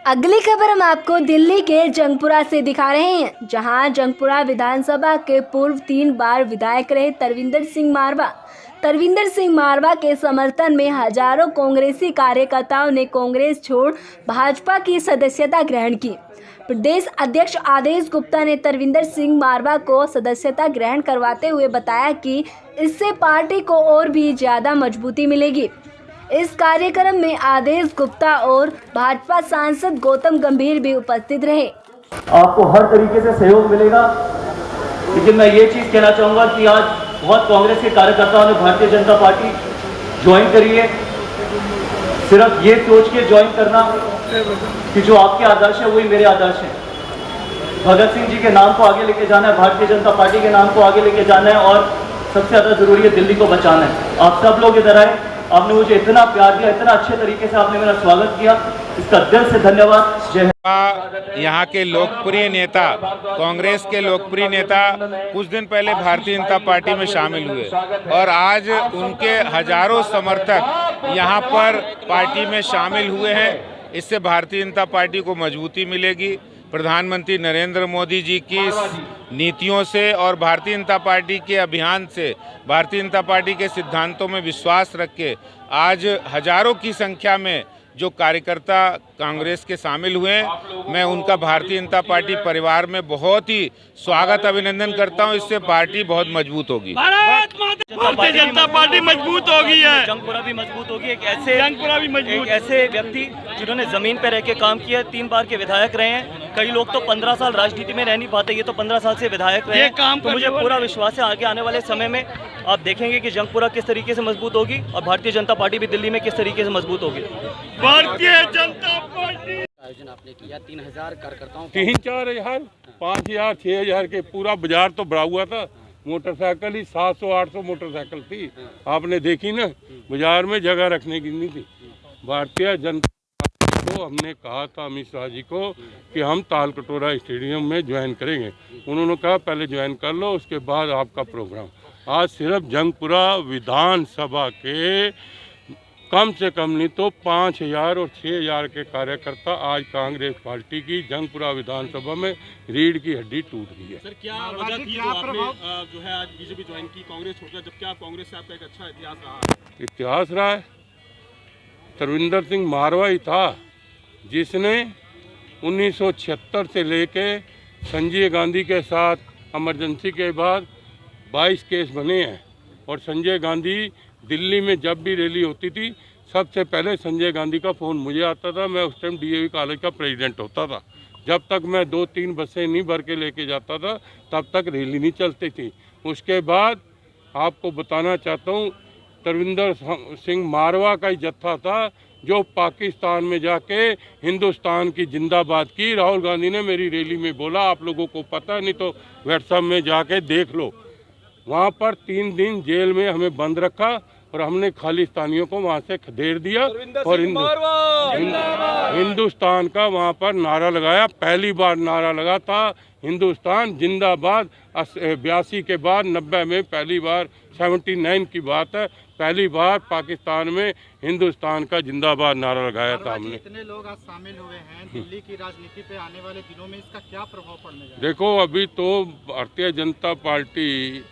अगली खबर हम आपको दिल्ली के जंगपुरा से दिखा रहे हैं, जहां जंगपुरा विधानसभा के पूर्व 3 बार विधायक रहे तरविंदर सिंह मारवा के समर्थन में हजारों कांग्रेसी कार्यकर्ताओं ने कांग्रेस छोड़ भाजपा की सदस्यता ग्रहण की। प्रदेश अध्यक्ष आदेश गुप्ता ने तरविंदर सिंह मारवा को सदस्यता ग्रहण करवाते हुए बताया कि इससे पार्टी को और भी ज़्यादा मजबूती मिलेगी। इस कार्यक्रम में आदेश गुप्ता और भाजपा सांसद गौतम गंभीर भी उपस्थित रहे। आपको हर तरीके से सहयोग मिलेगा, लेकिन मैं ये चीज़ कहना चाहूँगा कि आज बहुत कांग्रेस के कार्यकर्ताओं ने भारतीय जनता पार्टी ज्वाइन करी है। सिर्फ ये सोच के ज्वाइन करना कि जो आपके आदर्श है वही मेरे आदर्श हैं। भगत सिंह जी के नाम को आगे लेके जाना है, भारतीय जनता पार्टी के नाम को आगे लेके जाना है और सबसे ज़्यादा ज़रूरी है दिल्ली को बचाना है। आप सब लोग इधर आए, आपने मुझे इतना प्यार दिया, इतना अच्छे तरीके से आपने मेरा स्वागत किया, इसका दिल से धन्यवाद। जय हिंद। यहाँ के लोकप्रिय नेता, कांग्रेस के लोकप्रिय नेता कुछ दिन पहले भारतीय जनता पार्टी में शामिल हुए और आज उनके हजारों समर्थक यहाँ पर पार्टी में शामिल हुए हैं। इससे भारतीय जनता पार्टी को मजबूती मिलेगी। प्रधानमंत्री नरेंद्र मोदी जी की नीतियों से और भारतीय जनता पार्टी के अभियान से, भारतीय जनता पार्टी के सिद्धांतों में विश्वास रख के आज हजारों की संख्या में जो कार्यकर्ता कांग्रेस के शामिल हुए हैं, मैं उनका भारतीय जनता पार्टी परिवार में बहुत ही स्वागत अभिनंदन करता हूं। इससे पार्टी बहुत मजबूत होगी। भारतीय जनता पार्टी मजबूत होगी है, जंगपुरा भी मजबूत होगी। एक ऐसे व्यक्ति जिन्होंने जमीन पर रह के काम किया, 3 बार के विधायक रहे हैं। कई लोग तो 15 साल राजनीति में रह नहीं पाते, ये तो 15 साल से विधायक रहे हैं। तो मुझे पूरा विश्वास है आगे आने वाले समय में आप देखेंगे कि जंगपुरा किस तरीके से मजबूत होगी और भारतीय जनता पार्टी भी दिल्ली में किस तरीके से मजबूत होगी। भारतीय जनता पार्टी आयोजन आपने किया 3000 कार्यकर्ताओं, 3-4 5,000 6,000 के पूरा बाजार तो भरा हुआ था। मोटरसाइकिल ही 700-800 मोटरसाइकिल थी, आपने देखी ना, बाजार में जगह रखने की नहीं थी। भारतीय जनता को हमने कहा था अमित शाह जी को कि हम तालकटोरा स्टेडियम में ज्वाइन करेंगे। उन्होंने कहा पहले ज्वाइन कर लो, उसके बाद आपका प्रोग्राम। आज सिर्फ जंगपुरा विधानसभा के कम से कम नहीं तो 5,000 और 6,000 के कार्यकर्ता आज कांग्रेस पार्टी की जंगपुरा विधानसभा में रीढ़ की हड्डी टूट गई है। सर, क्या वजह थी जो आपने जो है आज बीजेपी ज्वाइन की, कांग्रेस छोड़कर, जबकि आप कांग्रेस से आपका एक अच्छा इतिहास रहा है? इतिहास रहा है। तरविंदर सिंह मारवा ही था जिसने 1976 से लेके संजय गांधी के साथ इमरजेंसी के बाद 22 केस बने हैं। और संजय गांधी दिल्ली में जब भी रैली होती थी, सबसे पहले संजय गांधी का फ़ोन मुझे आता था। मैं उस टाइम डीएवी कॉलेज का प्रेसिडेंट होता था। जब तक मैं 2-3 बसें नहीं भर के लेके जाता था, तब तक रैली नहीं चलती थी। उसके बाद आपको बताना चाहता हूँ, तरविंदर सिंह मारवा का ही जत्था था जो पाकिस्तान में जाके हिंदुस्तान की जिंदाबाद की। राहुल गांधी ने मेरी रैली में बोला, आप लोगों को पता नहीं तो व्हाट्सएप में जाके देख लो। वहाँ पर 3 दिन जेल में हमें बंद रखा और हमने खालिस्तानियों को वहाँ से खदेड़ दिया और हिंदुस्तान का वहाँ पर नारा लगाया। पहली बार नारा लगा था हिंदुस्तान जिंदाबाद। 82 के बाद 90 में पहली बार, 79 की बात है, पहली बार पाकिस्तान में हिंदुस्तान का जिंदाबाद नारा लगाया था हमने। इतने लोग आज शामिल हुए हैं दिल्ली की राजनीति पे, आने वाले दिनों में इसका क्या प्रभाव पड़ने जा रहा है? देखो, अभी तो भारतीय जनता पार्टी,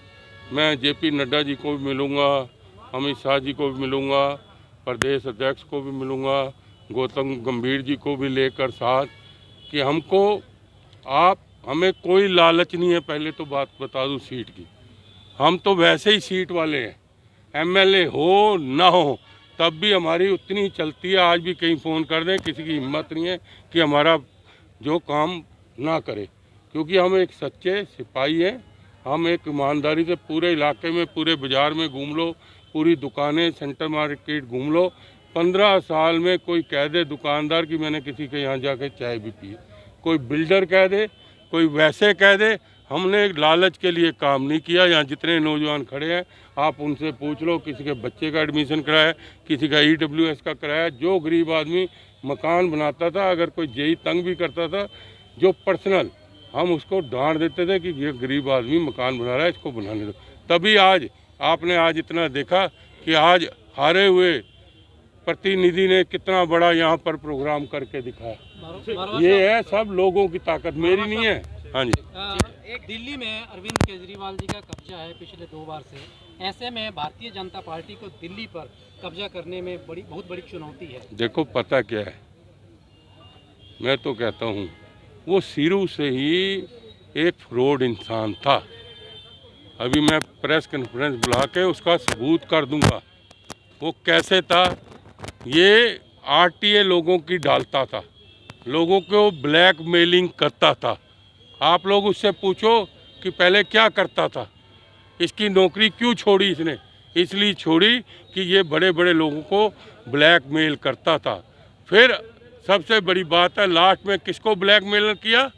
मैं जेपी नड्डा जी को भी मिलूँगा, अमित शाह जी को भी मिलूँगा, प्रदेश अध्यक्ष को भी मिलूँगा, गौतम गंभीर जी को भी लेकर साथ, कि हमें कोई लालच नहीं है। पहले तो बात बता दूं सीट की, हम तो वैसे ही सीट वाले हैं। एमएलए हो ना हो तब भी हमारी उतनी ही चलती है। आज भी कहीं फ़ोन कर दें, किसी की हिम्मत नहीं है कि हमारा जो काम ना करे, क्योंकि हम एक सच्चे सिपाही हैं। हम एक ईमानदारी से पूरे इलाके में, पूरे बाज़ार में घूम लो, पूरी दुकानें, सेंटर मार्केट घूम लो। 15 साल में कोई कह दे दुकानदार कि मैंने किसी के यहाँ जाके चाय भी पी, कोई बिल्डर कह दे, कोई वैसे कह दे, हमने लालच के लिए काम नहीं किया। यहाँ जितने नौजवान खड़े हैं आप उनसे पूछ लो, किसी के बच्चे का एडमिशन कराया, किसी का EWS का कराया। जो गरीब आदमी मकान बनाता था, अगर कोई जेई तंग भी करता था, जो पर्सनल, हम उसको डांट देते थे कि ये गरीब आदमी मकान बना रहा है, इसको बनाने दो। तभी आज आपने आज इतना देखा कि आज हारे हुए प्रतिनिधि ने कितना बड़ा यहाँ पर प्रोग्राम करके दिखाया। ये है सब लोगों की ताकत, मेरी नहीं है। हाँ जी। दिल्ली में अरविंद केजरीवाल जी का कब्जा है पिछले 2 बार से, ऐसे में भारतीय जनता पार्टी को दिल्ली पर कब्जा करने में बहुत बड़ी चुनौती है। देखो पता क्या है, मैं तो कहता हूँ वो शुरू से ही एक फ्रॉड इंसान था। अभी मैं प्रेस कॉन्फ्रेंस बुला के उसका सबूत कर दूंगा वो कैसे था। ये आरटीए लोगों की डालता था, लोगों को ब्लैकमेलिंग करता था। आप लोग उससे पूछो कि पहले क्या करता था, इसकी नौकरी क्यों छोड़ी इसने। इसलिए छोड़ी कि ये बड़े बड़े लोगों को ब्लैकमेल करता था। फिर सबसे बड़ी बात है, लास्ट में किसको ब्लैकमेल किया?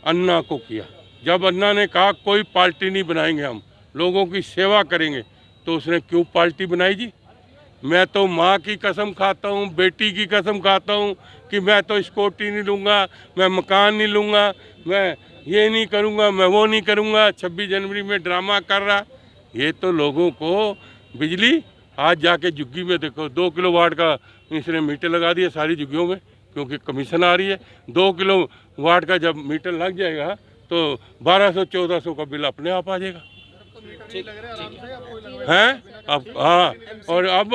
अन्ना को किया। जब अन्ना ने कहा कोई पार्टी नहीं बनाएंगे, हम लोगों की सेवा करेंगे, तो उसने क्यों पार्टी बनाई जी? मैं तो माँ की कसम खाता हूँ, बेटी की कसम खाता हूँ कि मैं तो स्कूटी नहीं लूँगा, मैं मकान नहीं लूँगा, मैं ये नहीं करूँगा, मैं वो नहीं करूँगा। 26 जनवरी में ड्रामा कर रहा। ये तो लोगों को बिजली, आज जाके झुग्गी में देखो 2 किलोवाट का इसने मीटर लगा दिया सारी झुग्गियों में, क्योंकि कमीशन आ रही है। 2 किलोवाट का जब मीटर लग जाएगा तो 1200-1400 का बिल अपने आप आ जाएगा। हैं अब हाँ, और अब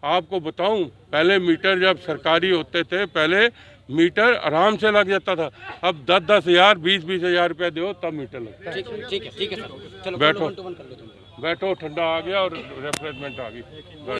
आपको बताऊं, पहले मीटर जब सरकारी होते थे, पहले मीटर आराम से लग जाता था। अब 10-10 हज़ार 20-20 हज़ार रुपया दो तब मीटर लगता है। ठीक है सर, चलो बैठो बैठो, ठंडा आ गया और रिफ्रेशमेंट आ गई।